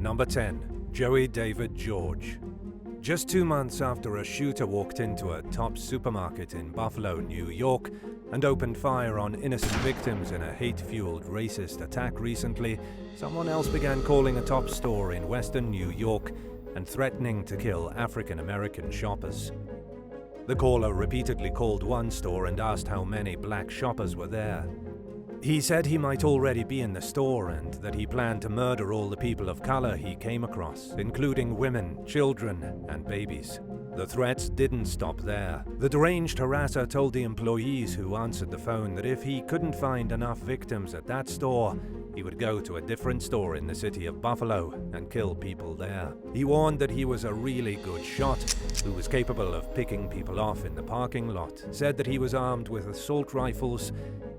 Number 10. Joey David George. Just 2 months after a shooter walked into a Tops supermarket in Buffalo, New York, and opened fire on innocent victims in a hate-fueled racist attack recently, someone else began calling a Tops store in western New York and threatening to kill African-American shoppers. The caller repeatedly called one store and asked how many black shoppers were there. He said he might already be in the store and that he planned to murder all the people of color he came across, including women, children, and babies. The threats didn't stop there. The deranged harasser told the employees who answered the phone that if he couldn't find enough victims at that store, he would go to a different store in the city of Buffalo and kill people there. He warned that he was a really good shot who was capable of picking people off in the parking lot, said that he was armed with assault rifles,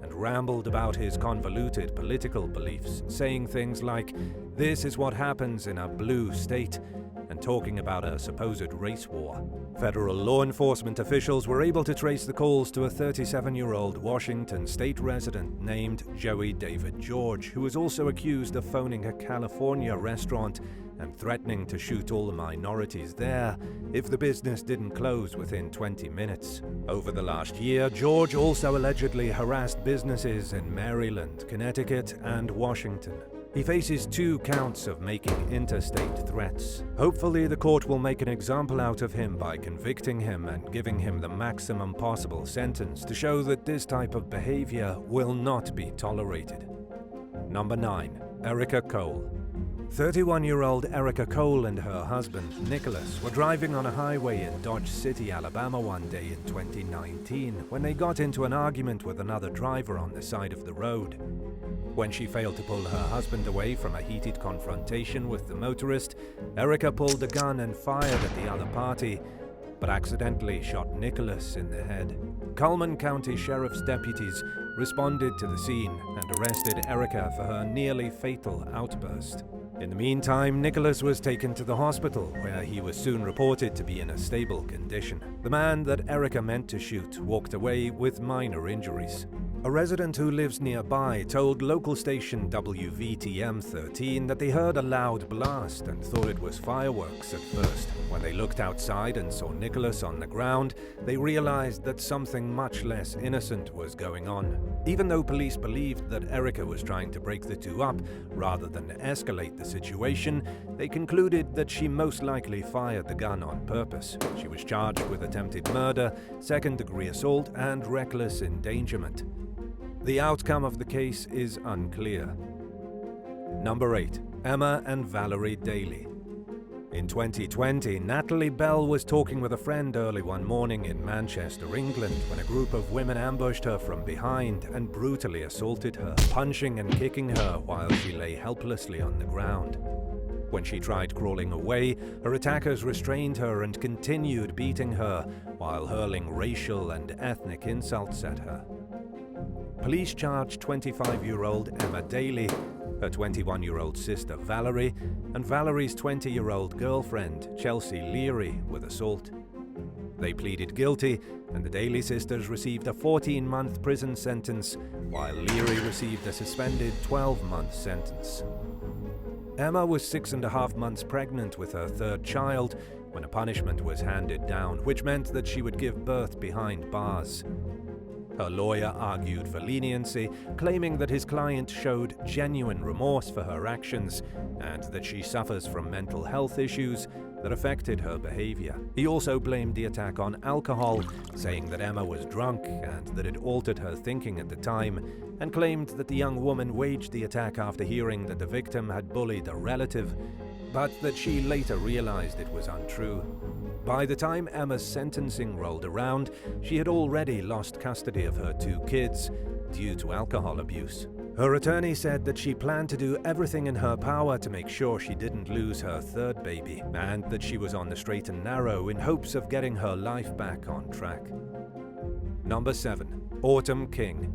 and rambled about his convoluted political beliefs, saying things like, "This is what happens in a blue state," and talking about a supposed race war. Federal law enforcement officials were able to trace the calls to a 37-year-old Washington state resident named Joey David George, who was also accused of phoning a California restaurant and threatening to shoot all the minorities there if the business didn't close within 20 minutes. Over the last year, George also allegedly harassed businesses in Maryland, Connecticut, and Washington. He faces 2 counts of making interstate threats. Hopefully, the court will make an example out of him by convicting him and giving him the maximum possible sentence to show that this type of behavior will not be tolerated. Number 9. Erica Cole. 31-year-old Erica Cole and her husband, Nicholas, were driving on a highway in Dodge City, Alabama one day in 2019 when they got into an argument with another driver on the side of the road. When she failed to pull her husband away from a heated confrontation with the motorist, Erica pulled a gun and fired at the other party, but accidentally shot Nicholas in the head. Cullman County Sheriff's deputies responded to the scene and arrested Erica for her nearly fatal outburst. In the meantime, Nicholas was taken to the hospital, where he was soon reported to be in a stable condition. The man that Erica meant to shoot walked away with minor injuries. A resident who lives nearby told local station WVTM 13 that they heard a loud blast and thought it was fireworks at first. When they looked outside and saw Nicholas on the ground, they realized that something much less innocent was going on. Even though police believed that Erica was trying to break the two up rather than escalate the situation, they concluded that she most likely fired the gun on purpose. She was charged with attempted murder, second-degree assault, and reckless endangerment. The outcome of the case is unclear. Number 8. Emma and Valerie Daly. In 2020, Natalie Bell was talking with a friend early one morning in Manchester, England, when a group of women ambushed her from behind and brutally assaulted her, punching and kicking her while she lay helplessly on the ground. When she tried crawling away, her attackers restrained her and continued beating her while hurling racial and ethnic insults at her. Police charged 25-year-old Emma Daly, her 21-year-old sister Valerie, and Valerie's 20-year-old girlfriend Chelsea Leary with assault. They pleaded guilty, and the Daly sisters received a 14-month prison sentence, while Leary received a suspended 12-month sentence. Emma was 6.5 months pregnant with her 3rd child when a punishment was handed down, which meant that she would give birth behind bars. Her lawyer argued for leniency, claiming that his client showed genuine remorse for her actions and that she suffers from mental health issues that affected her behavior. He also blamed the attack on alcohol, saying that Emma was drunk and that it altered her thinking at the time, and claimed that the young woman waged the attack after hearing that the victim had bullied a relative, but that she later realized it was untrue. By the time Emma's sentencing rolled around, she had already lost custody of her 2 kids due to alcohol abuse. Her attorney said that she planned to do everything in her power to make sure she didn't lose her 3rd baby, and that she was on the straight and narrow in hopes of getting her life back on track. Number 7. Autumn King.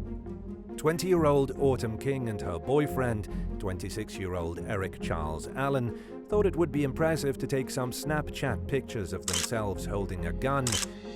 20-year-old Autumn King and her boyfriend, 26-year-old Eric Charles Allen, thought it would be impressive to take some Snapchat pictures of themselves holding a gun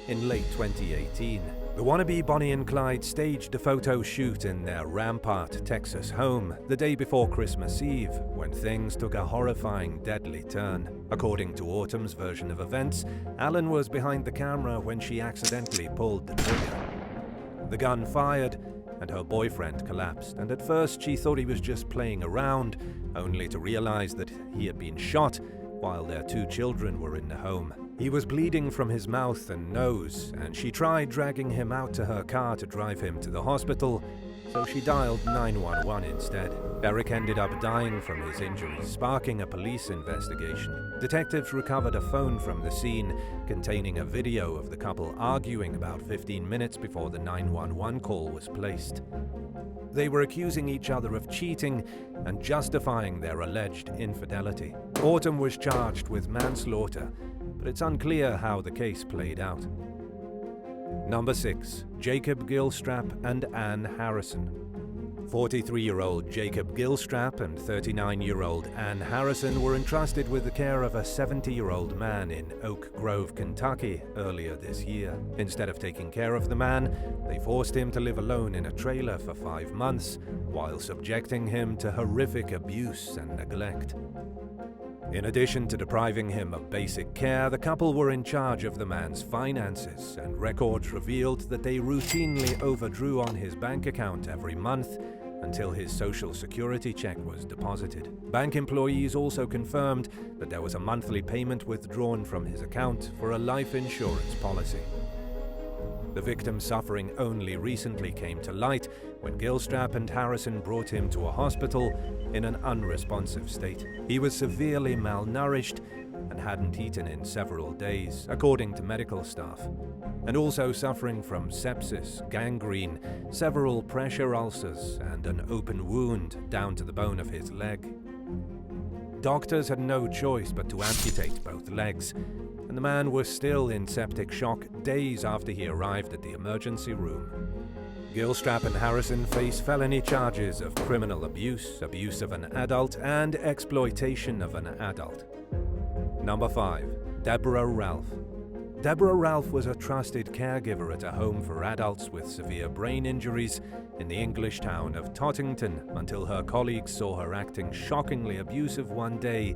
in late 2018. The wannabe Bonnie and Clyde staged a photo shoot in their Rampart, Texas home the day before Christmas Eve, when things took a horrifying, deadly turn. According to Autumn's version of events, Alan was behind the camera when she accidentally pulled the trigger. The gun fired, and her boyfriend collapsed, and at first she thought he was just playing around, only to realize that he had been shot while their 2 children were in the home. He was bleeding from his mouth and nose, and she tried dragging him out to her car to drive him to the hospital, so she dialed 911 instead. Eric ended up dying from his injuries, sparking a police investigation. Detectives recovered a phone from the scene containing a video of the couple arguing about 15 minutes before the 911 call was placed. They were accusing each other of cheating and justifying their alleged infidelity. Autumn was charged with manslaughter, but it's unclear how the case played out. Number 6. Jacob Gilstrap and Ann Harrison. 43-year-old Jacob Gilstrap and 39-year-old Ann Harrison were entrusted with the care of a 70-year-old man in Oak Grove, Kentucky, earlier this year. Instead of taking care of the man, they forced him to live alone in a trailer for 5 months, while subjecting him to horrific abuse and neglect. In addition to depriving him of basic care, the couple were in charge of the man's finances, and records revealed that they routinely overdrew on his bank account every month until his Social Security check was deposited. Bank employees also confirmed that there was a monthly payment withdrawn from his account for a life insurance policy. The victim's suffering only recently came to light when Gilstrap and Harrison brought him to a hospital in an unresponsive state. He was severely malnourished and hadn't eaten in several days, according to medical staff, and also suffering from sepsis, gangrene, several pressure ulcers, and an open wound down to the bone of his leg. Doctors had no choice but to amputate both legs, and the man was still in septic shock days after he arrived at the emergency room. Gilstrap and Harrison face felony charges of criminal abuse, abuse of an adult, and exploitation of an adult. Number 5. Deborah Ralph. Deborah Ralph was a trusted caregiver at a home for adults with severe brain injuries in the English town of Tottington until her colleagues saw her acting shockingly abusive one day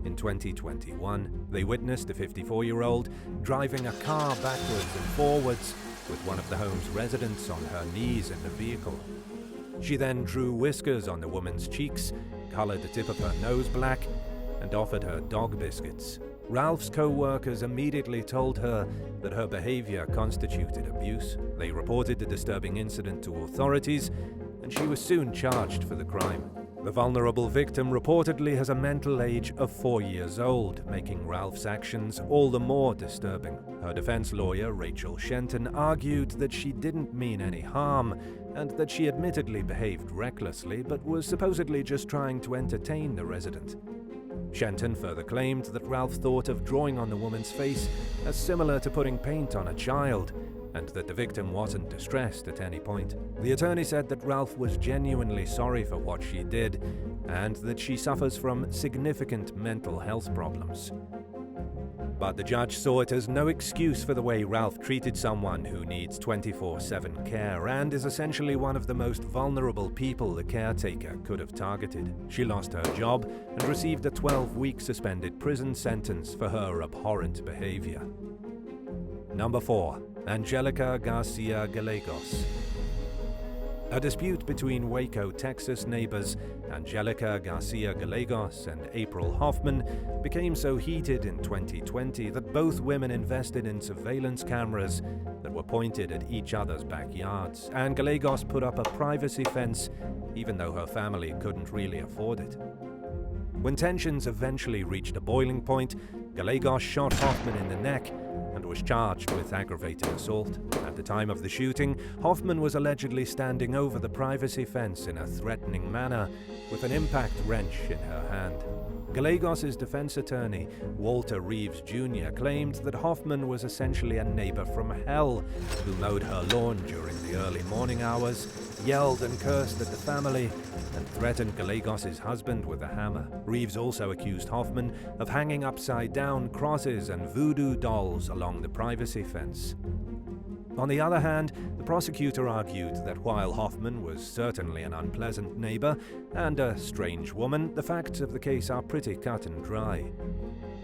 in 2021. They witnessed a 54-year-old driving a car backwards and forwards with one of the home's residents on her knees in the vehicle. She then drew whiskers on the woman's cheeks, colored the tip of her nose black, and offered her dog biscuits. Ralph's co-workers immediately told her that her behavior constituted abuse. They reported the disturbing incident to authorities, and she was soon charged for the crime. The vulnerable victim reportedly has a mental age of 4 years old, making Ralph's actions all the more disturbing. Her defense lawyer, Rachel Shenton, argued that she didn't mean any harm and that she admittedly behaved recklessly but was supposedly just trying to entertain the resident. Shenton further claimed that Ralph thought of drawing on the woman's face as similar to putting paint on a child, and that the victim wasn't distressed at any point. The attorney said that Ralph was genuinely sorry for what she did, and that she suffers from significant mental health problems. But the judge saw it as no excuse for the way Ralph treated someone who needs 24/7 care and is essentially one of the most vulnerable people the caretaker could have targeted. She lost her job and received a 12-week suspended prison sentence for her abhorrent behavior. Number 4. Angelica Garcia Gallegos. A dispute between Waco, Texas neighbors Angelica Garcia Gallegos and April Hoffman became so heated in 2020 that both women invested in surveillance cameras that were pointed at each other's backyards, and Gallegos put up a privacy fence even though her family couldn't really afford it. When tensions eventually reached a boiling point, Gallegos shot Hoffman in the neck and was charged with aggravated assault. At the time of the shooting, Hoffman was allegedly standing over the privacy fence in a threatening manner with an impact wrench in her hand. Gallegos' defense attorney, Walter Reeves Jr., claimed that Hoffman was essentially a neighbor from hell who mowed her lawn during the early morning hours, yelled and cursed at the family, and threatened Gallegos' husband with a hammer. Reeves also accused Hoffman of hanging upside-down crosses and voodoo dolls along the privacy fence. On the other hand, the prosecutor argued that while Hoffman was certainly an unpleasant neighbor and a strange woman, the facts of the case are pretty cut and dry.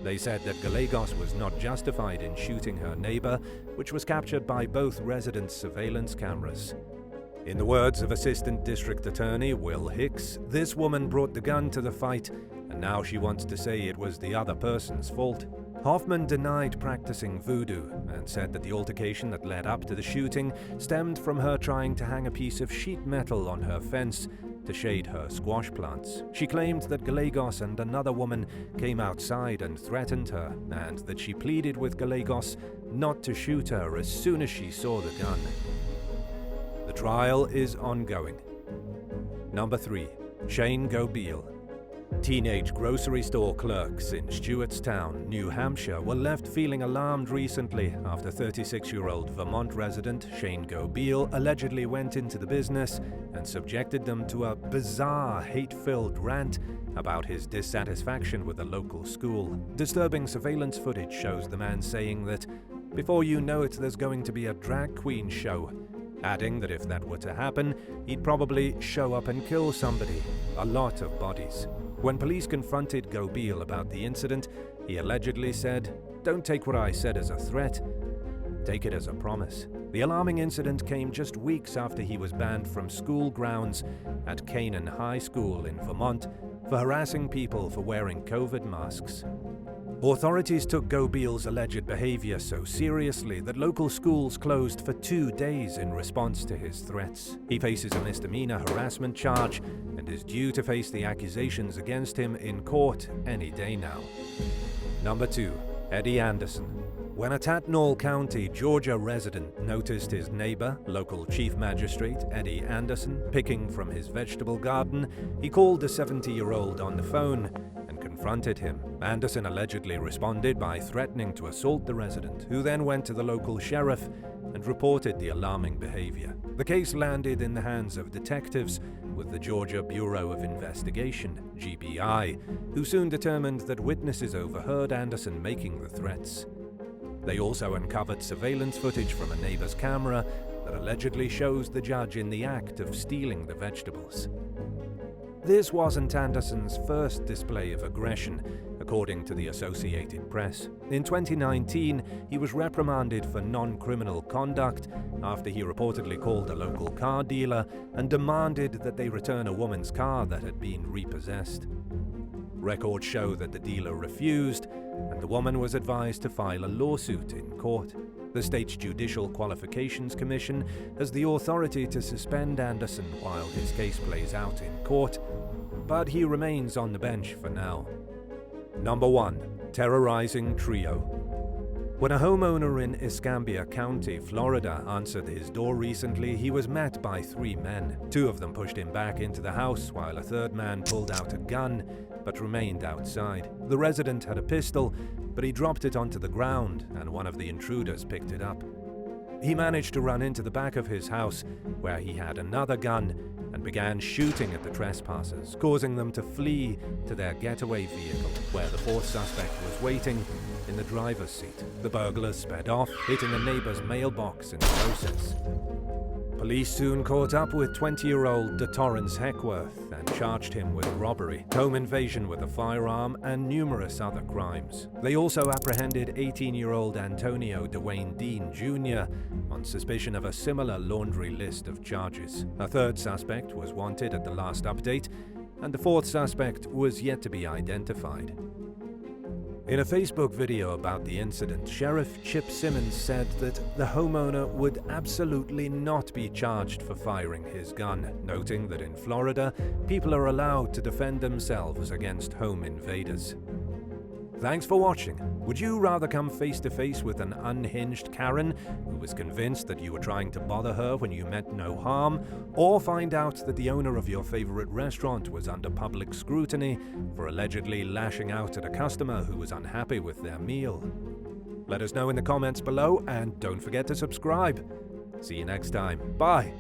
They said that Gallegos was not justified in shooting her neighbor, which was captured by both residents' surveillance cameras. In the words of Assistant District Attorney Will Hicks, this woman brought the gun to the fight, and now she wants to say it was the other person's fault. Hoffman denied practicing voodoo and said that the altercation that led up to the shooting stemmed from her trying to hang a piece of sheet metal on her fence to shade her squash plants. She claimed that Gallegos and another woman came outside and threatened her, and that she pleaded with Gallegos not to shoot her as soon as she saw the gun. The trial is ongoing. Number 3. Shane Gobeil. Teenage grocery store clerks in Stewartstown, New Hampshire were left feeling alarmed recently after 36-year-old Vermont resident Shane Gobeil allegedly went into the business and subjected them to a bizarre, hate-filled rant about his dissatisfaction with a local school. Disturbing surveillance footage shows the man saying that, "Before you know it, there's going to be a drag queen show," adding that if that were to happen, he'd probably show up and kill somebody, a lot of bodies. When police confronted Gobeil about the incident, he allegedly said, "Don't take what I said as a threat, take it as a promise." The alarming incident came just weeks after he was banned from school grounds at Canaan High School in Vermont for harassing people for wearing COVID masks. Authorities took Gobeil's alleged behavior so seriously that local schools closed for 2 days in response to his threats. He faces a misdemeanor harassment charge and is due to face the accusations against him in court any day now. Number 2. Eddie Anderson. When a Tatnall County, Georgia resident noticed his neighbor, local chief magistrate Eddie Anderson, picking from his vegetable garden, he called the 70-year-old on the phone and confronted him. Anderson allegedly responded by threatening to assault the resident, who then went to the local sheriff and reported the alarming behavior. The case landed in the hands of detectives with the Georgia Bureau of Investigation, GBI, who soon determined that witnesses overheard Anderson making the threats. They also uncovered surveillance footage from a neighbor's camera that allegedly shows the judge in the act of stealing the vegetables. This wasn't Anderson's first display of aggression, according to the Associated Press. In 2019, he was reprimanded for non-criminal conduct after he reportedly called a local car dealer and demanded that they return a woman's car that had been repossessed. Records show that the dealer refused, and the woman was advised to file a lawsuit in court. The state's Judicial Qualifications Commission has the authority to suspend Anderson while his case plays out in court, but he remains on the bench for now. Number 1. Terrorizing trio. When a homeowner in Escambia County, Florida, answered his door recently, he was met by 3 men. 2 of them pushed him back into the house, while a 3rd man pulled out a gun but remained outside. The resident had a pistol, but he dropped it onto the ground, and one of the intruders picked it up. He managed to run into the back of his house, where he had another gun, and began shooting at the trespassers, causing them to flee to their getaway vehicle, where the 4th suspect was waiting in the driver's seat. The burglars sped off, hitting a neighbor's mailbox in the process. Police soon caught up with 20-year-old DeTorrance Heckworth and charged him with robbery, home invasion with a firearm, and numerous other crimes. They also apprehended 18-year-old Antonio Dwayne Dean Jr. on suspicion of a similar laundry list of charges. A 3rd suspect was wanted at the last update, and the 4th suspect was yet to be identified. In a Facebook video about the incident, Sheriff Chip Simmons said that the homeowner would absolutely not be charged for firing his gun, noting that in Florida, people are allowed to defend themselves against home invaders. Thanks for watching. Would you rather come face to face with an unhinged Karen who was convinced that you were trying to bother her when you meant no harm, or find out that the owner of your favorite restaurant was under public scrutiny for allegedly lashing out at a customer who was unhappy with their meal? Let us know in the comments below, and don't forget to subscribe. See you next time. Bye.